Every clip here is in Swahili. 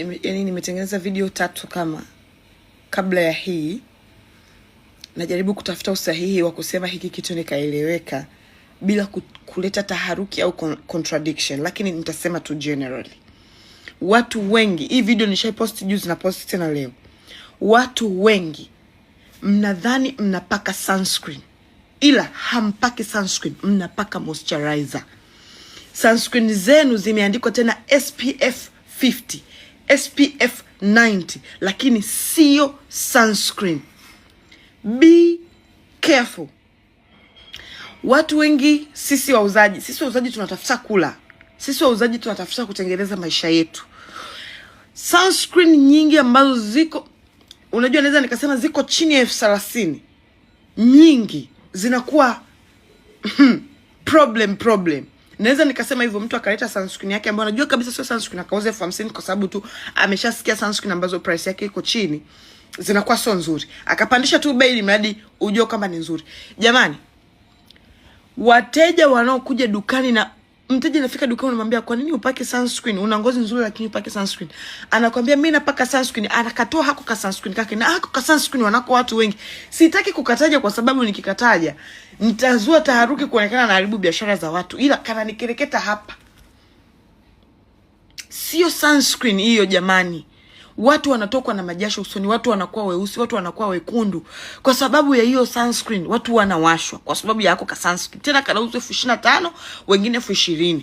nimetengeneza video 3 kama kabla ya hii. Najaribu kutafuta usahihi wa kusema hiki kitu nikaeleweka bila kuleta taharuki au contradiction, lakini nitasema tu generally. Watu wengi, hii video nishaiposti juzi na posti tena leo. Watu wengi mnadhani mnapaka sunscreen, ila hampaki sunscreen, mnapaka moisturizer. Sunscreen zenu zimeandikwa tena SPF 50, SPF 90, lakini sio sunscreen. Be careful. Watu wengi, sisi wauzaji tunatafuta kula. Sisi wauzaji tunatafuta kutengeneza maisha yetu. Sunscreen nyingi ambazo ziko, unajua naweza nikasema ziko chini ya 30,000. Nyingi zinakuwa problem. Naweza nikasema hivyo, mtu akaleta sunscreen yake ambayo anajua kabisa sio sunscreen, akauza 50,000 kwa sababu tu ameshasikia sunscreen ambazo price yake iko chini zinakuwa sio nzuri, akapandisha tu bei mradi ujue kama ni nzuri. Jamani, wateja wanaokuja dukani, na mteja anafika dukani unamwambia kwa nini upake sunscreen, una ngozi nzuri lakini upake sunscreen, anakuambia mimi napaka sunscreen, anakatoa hako ka sunscreen kake, na hako ka sunscreen wanako watu wengi. Sitaki kukataja kwa sababu nikikataja nitazua taharuki, kuonekana na haribu biashara za watu, ila kana nikereketa hapa, sio sunscreen hiyo jamani. Watu wanatokwa na majasho usoni, watu wanakuwa weusi, watu wanakuwa wekundu kwa sababu ya hiyo sunscreen. Watu wanawashwa kwa sababu ya hako ka sunscreen, tena kanauzwa 25,000, wengine 20,000.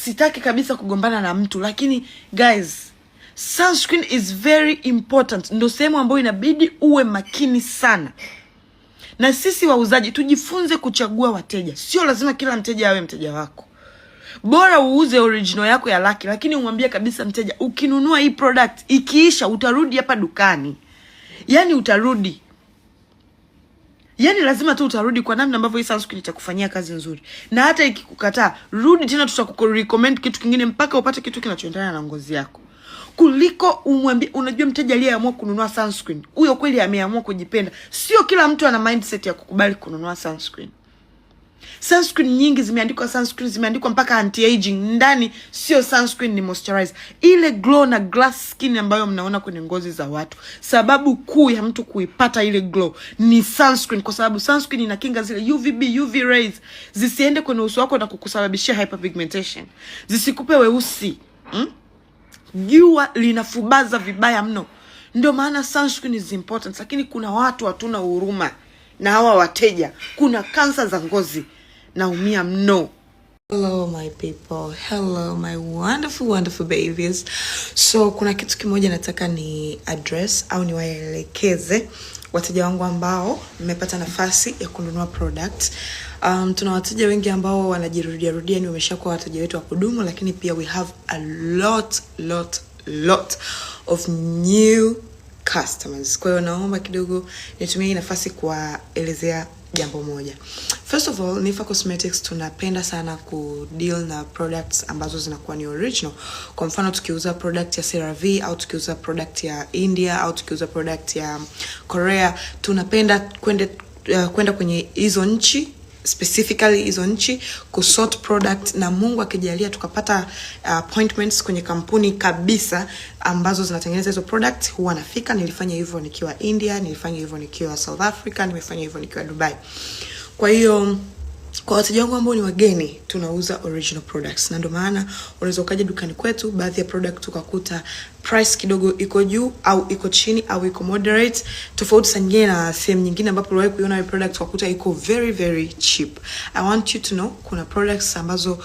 Sitaki kabisa kugombana na mtu, lakini guys, sunscreen is very important. Ndio sehemu ambayo inabidi uwe makini sana. Na sisi wauzaji tujifunze kuchagua wateja. Sio lazima kila mteja awe mteja wako. Bora uuze original yako ya Lucky, lakini umwambie kabisa mteja, ukinunua hii product ikiisha utarudi hapa dukani. Yani utarudi. Yani lazima tu utarudi, kwa namna ambavyo hii sunscreen itakufanyia kazi nzuri. Na hata ikikukataa, rudi tena, tutakurecommend kitu kingine mpaka upate kitu kinachoendana na ngozi yako. Kuliko umwambie, unajua mteja aliyeamua kununua sunscreen, huyo kweli ameamua kujipenda. Sio kila mtu ana mindset ya kukubali kununua sunscreen. Sunscreen nyingi zimeandikwa sunscreen, zimeandikwa mpaka anti-aging ndani, sio sunscreen, ni moisturizer. Ile glow na glass skin ambayo mnaona kwenye ngozi za watu, sababu kuu ya mtu kuipata ile glow ni sunscreen, kwa sababu sunscreen inakinga zile UVB, UV rays zisiende kwenye uso wako na kukusababishia hyperpigmentation, zisikupe weusi. Jua linafubaza vibaya mno. Ndio maana sunscreen is important, lakini kuna watu hatuna huruma na hawa wateja. Kuna kansa za ngozi, naumia mno. Hello my people, hello my wonderful babies. So kuna kitu kimoja nataka ni address au niwaelekeze wateja wangu ambao mmepata nafasi ya kununua product. Tuna wateja wengi ambao wanajirudia, ni wameshakuwa wateja wetu wa kudumu, lakini pia we have a lot of new customers. Kwa hiyo naomba kidogo nitumie nafasi kuwaelezea jambo moja. First of all, Nifa Cosmetics tunapenda sana kudeal na products ambazo zinakuwa ni original. Kwa mfano tukiuza product ya CeraVe au tukiuza product ya India au tukiuza product ya Korea, tunapenda kwenda kwenye hizo nchi, specifically hizo nchi, kusort product, na Mungu akijalia tukapata appointments kwenye kampuni kabisa ambazo zinatengeneza hizo product, huwa nafika. Nilifanya hivyo nikiwa India, nilifanya hivyo nikiwa South Africa, nimefanya hivyo nikiwa Dubai. Kwa hiyo kwa wateja wangu ambao ni wageni, tunauza original products, na ndio maana unaweza ukaja dukani kwetu, baadhi ya product ukakuta price kidogo iko juu au iko chini au iko moderate, tofauti sana na sehemu nyingine ambapo uliwahi kuiona hiyo product ukakuta iko very cheap. I want you to know kuna products ambazo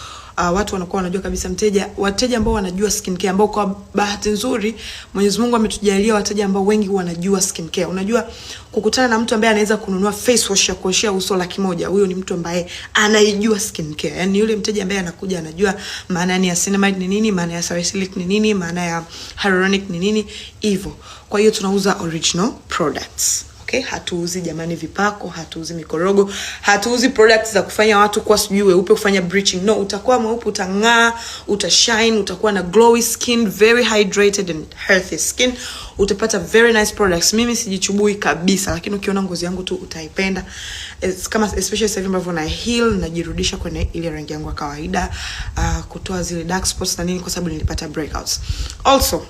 watu wanakuwa wanajua kabisa wateja ambao wanajua skincare, ambao kwa bahati nzuri Mwenyezi Mungu ametujalia wateja ambao wengi wanajua skincare. Unajua kukutana na mtu ambaye anaweza kununua face wash ya kuoshea uso 100,000, huyo ni mtu ambaye anaijua skincare. Yani yule mteja ambaye anakuja anajua maana ya cinnamide ni nini, maana ya salicylic ni nini, maana ya hyaluronic ni nini, hivyo. Kwa hiyo tunauza original products. Okay, hatuuzi jamani vipako, hatuuzi mikorogo, hatuuzi products za kufanya watu kwa sijui weupe, kufanya bleaching. No, utakuwa mweupe, utang'aa, utashine, utakuwa na glowy skin, very hydrated and healthy skin. utapata very nice products. Mimi sijichubui kabisa, lakini ukiona ngozi yangu tu utaipenda. Kama especially sasa hivi ambavyo na heal, najirudisha kwenye ile rangi yangu ya kawaida, kutoa zile dark spots na nini, kwa sababu nilipata breakouts. Also,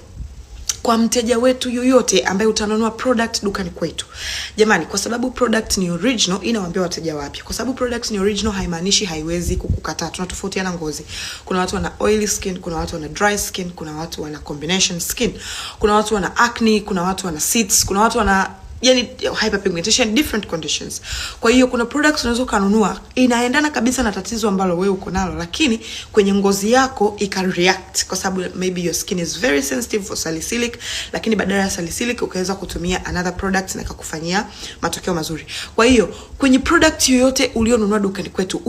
kwa mteja wetu yoyote ambaye utanunua product dukani kwetu, jamani, kwa sababu product ni original, inawaambia wateja wapya. Kwa sababu product ni original haimaanishi haiwezi kukukataa. Tunatofautiana ngozi. Kuna watu wana oily skin, kuna watu wana dry skin, kuna watu wana combination skin, kuna watu wana acne, kuna watu wana cysts, kuna watu wana yani hyperpigmentation, different conditions. Kwa hiyo kuna products unaweza kununua inaendana kabisa na tatizo ambalo wewe uko nalo, lakini kwenye ngozi yako ika-react, kwa sababu maybe your skin is very sensitive for salicylic, lakini badala ya salicylic ukaweza kutumia another product na ikakufanyia matokeo mazuri. Kwa hiyo kwenye product yoyote ulionunua dukani kwetu,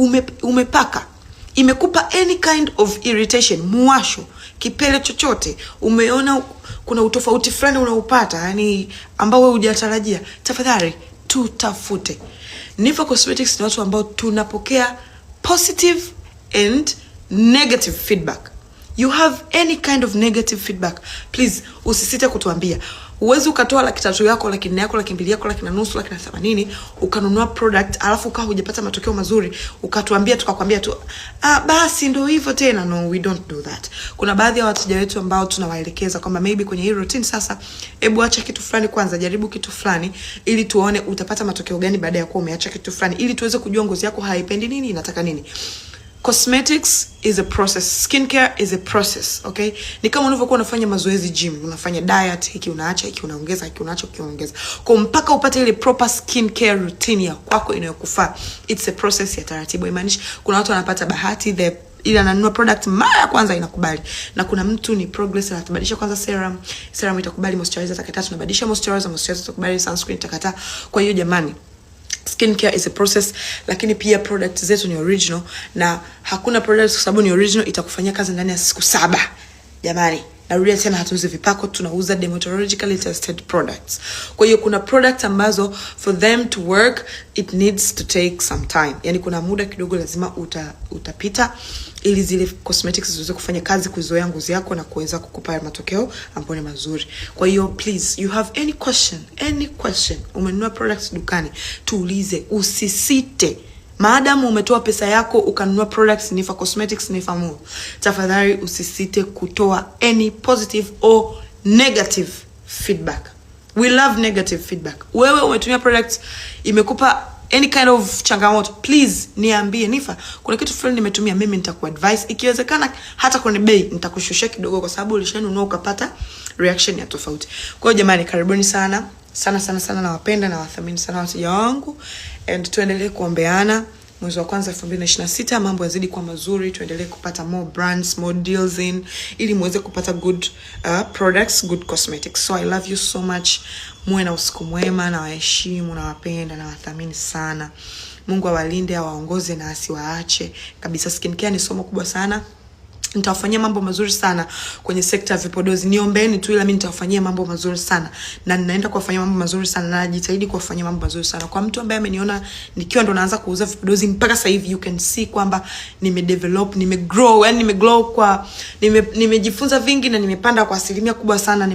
umepaka, imekupa any kind of irritation, muwasho, kipele chochote, umeona kuna utofauti fulani unaupata, yani ambao wewe hujatarajia, tafadhali tutafute. Nifa Cosmetics ni watu ambao tunapokea positive and negative feedback. You have any kind of negative feedback, please usisite kutuambia. Uwezi ukatoa 300,000 yako, 400,000 yako, 200,000 yako, 250,000, 180,000 ukanunua product alafu ukawa hujapata matokeo mazuri, ukatuambia tukakwambia tu basi ndio hivyo tena. No, we don't do that. Kuna baadhi ya wateja wetu ambao tunawaelekeza kwamba maybe kwenye hii routine sasa, hebu acha kitu fulani kwanza, jaribu kitu fulani ili tuone utapata matokeo gani baada ya kuwa umeacha kitu fulani, ili tuweze kujua ngozi yako haipendi nini, inataka nini. Cosmetics is a process. Skincare is a process, okay? Ni kama unavyokuwa unafanya mazoezi gym, unafanya diet, hiki unaacha, hiki unaongeza, hiki unaacha, hiki unaongeza. Kwa mpaka upate ile proper skincare routine ya kwako inayokufaa. It's a process ya taratibu. Imaanisha kuna watu wanapata bahati, ile ananunua product mara ya kwanza inakubali. Na kuna mtu ni progress, anatabadilisha kwanza serum itakubali, moisturizer itakataa, tunabadilisha moisturizer itakubali, sunscreen itakataa. Kwa hiyo jamani, skincare is a process, lakini pia products zetu ni original, na hakuna product kwa sababu ni original itakufanyia kazi ndani ya siku 7. Jamani, narudia tena, hatuuzi vipako, tunauza dermatologically tested products. Kwa hiyo kuna products ambazo for them to work it needs to take some time. Yani kuna muda kidogo lazima utapita ili zile cosmetics ziweze kufanya kazi, kuzoea ngozi yako na kuweza kukupa matokeo ambayo ni mazuri. Kwa hiyo please, you have any question, umenunua products dukani, tuulize, usisite. Maadamu umetoa pesa yako ukanunua products Nifa Cosmetics, Nifa Move, tafadhali usisite kutoa any positive or negative feedback. We love negative feedback. Wewe umetumia products imekupa any kind of changamoto, please niambie, Nifa, kuna kitu fulani nimetumia, mimi nitakuadvise. Ikiwezekana hata kwenye bei nitakushushia kidogo, kwa sababu ulishanunua ukapata reaction ya tofauti. Kwa hiyo jamani, karibuni sana nawapenda na wathamini sana wateja wangu, and tuendelee kuombeana. Mwezi wa kwanza 2026 mambo yazidi kwa mazuri, tuendelee kupata more brands, more deals in, ili muweze kupata good products, good cosmetics. So I love you so much. Muwe na usiku mwema, na waheshimu, na wapenda, na wathamini sana. Mungu awalinde, awaongoze na asiwaache kabisa. Skincare ni somo kubwa sana. Nitawafanyia mambo mazuri sana kwenye sekta ya vipodozi. Niombeeni tu, ila mimi nitawafanyia mambo mazuri sana, na ninaenda kuwafanyia mambo mazuri sana, na najitahidi kuwafanyia mambo mazuri sana. Kwa mtu ambaye ameniona nikiwa ndo naanza kuuza vipodozi mpaka sasa hivi, you can see kwamba nimedevelop, nimegrow, yani nimeglow, kwa nimejifunza vingi na nimepanda kwa asilimia kubwa sana.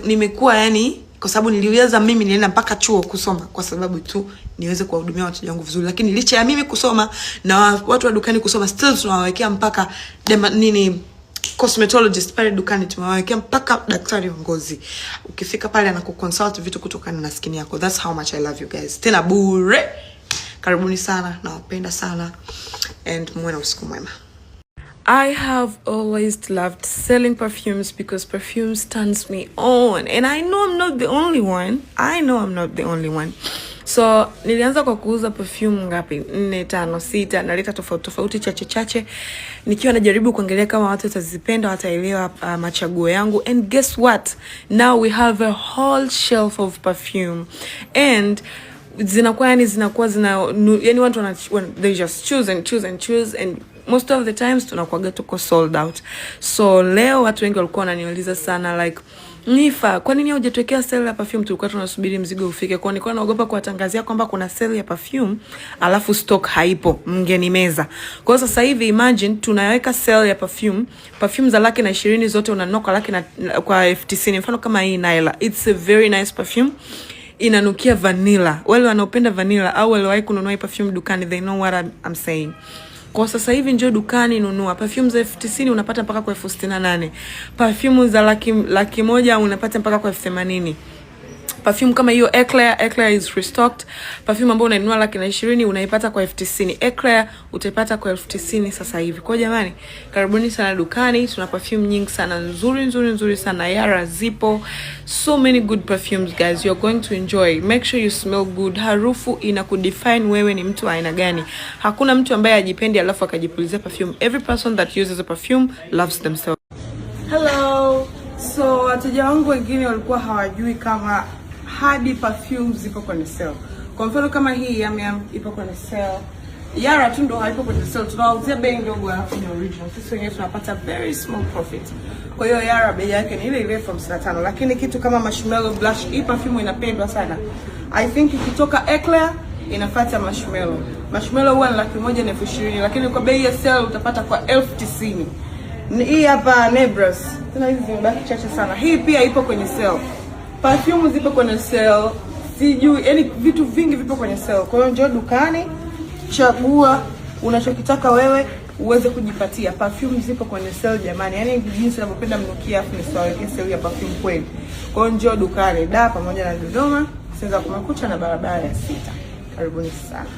Nimekuwa yani, kwa sababu niliweza mimi nilienda mpaka chuo kusoma kwa sababu tu niweze kuwahudumia wateja wangu vizuri. Lakini licha ya mimi kusoma na watu wa dukani kusoma, still tunawawekea mpaka cosmetologist pale dukani, tumewawekea mpaka daktari wa ngozi. Ukifika pale anakuconsult vitu kutokana na skin yako. That's how much I love you guys. Tena bure. Karibuni sana, nawapenda sana, and muwe na usiku mwema. I have always loved selling perfumes because perfumes turns me on, and I know I'm not the only one. So nilianza kwa kuuza perfume ngapi, 4, 5, 6, naleta tofauti chache, nikiwa najaribu kuangalia kama watu watazipenda, wataelewa machaguo yangu. And guess what, now we have a whole shelf of perfume, and zinakuwa yani watu they just choose and most of the times tunakuaga tuko sold out. So leo watu wengi walikuwa wananiuliza sana like, Nifa, kwa nini hujatuwekea sale ya perfume? Tulikuwa tunasubiri mzigo ufike. Kwa nilikuwa naogopa kuwatangazia kwamba kuna sale ya perfume alafu stock haipo, mngenimeza. Kwa hiyo sasa hivi imagine tunaweka sale ya perfume. Perfume za $120 zote unanunua kwa kwa $90. Mfano kama hii Naila. It's a very nice perfume. Inanukia vanilla. Wale wanaopenda vanilla au waliwahi kununua hii perfume dukani, they know what I'm saying. Kwa sasa hivi njoo dukani nunua. Perfume za $90 unapata mpaka kwa $68. Perfume za laki moja unapata mpaka kwa $80. Perfume kama hiyo Eclair is restocked. Perfume ambayo unainunua $120 unaipata kwa $90. Eclair utaipata kwa $90 sasa hivi. Kwa jamani, karibuni sana dukani. Tuna perfume nyingi sana nzuri sana. Yara zipo. So many good perfumes guys. You're going to enjoy. Make sure you smell good. Harufu inakudefine wewe ni mtu aina gani. Hakuna mtu ambaye ajipendi alafu akajipulizia perfume. Every person that uses a perfume loves themselves. Hello. So wateja wangu wengine walikuwa hawajui kama hadi perfumes zipo kwenye sale. Kwa mfano kama hii Yum Yum ipo kwenye sale. Yara tu ndo haipo kwenye sale. Tunawauzia bei ndogo alafu ni original. Sisi wenyewe tunapata very small profit. Kwa hiyo Yara bei yake ni ile ile from 65. Lakini kitu kama Marshmallow Blush, hii perfume inapendwa sana. I think ikitoka Eclair inafuata Marshmallow. Marshmallow huwa ni $120,000 lakini kwa bei ya sale utapata kwa $90,000. Hii hapa Nebras. Tuna hizi zimebaki chache sana. Hii pia ipo kwenye sale. Perfume zipo kwenye sale. Sijui, yani vitu vingi vipo kwenye sale. Kwa hiyo njoo dukani, chagua unachokitaka wewe uweze kujipatia. Perfume zipo kwenye sale jamani. Yani jinsi ninavyopenda mnukia afu nisaweke sale ya perfume kweli. Kwa hiyo njoo dukani, Dar pamoja na Dodoma, Senza Kumekucha na barabara ya 6. Karibuni sana.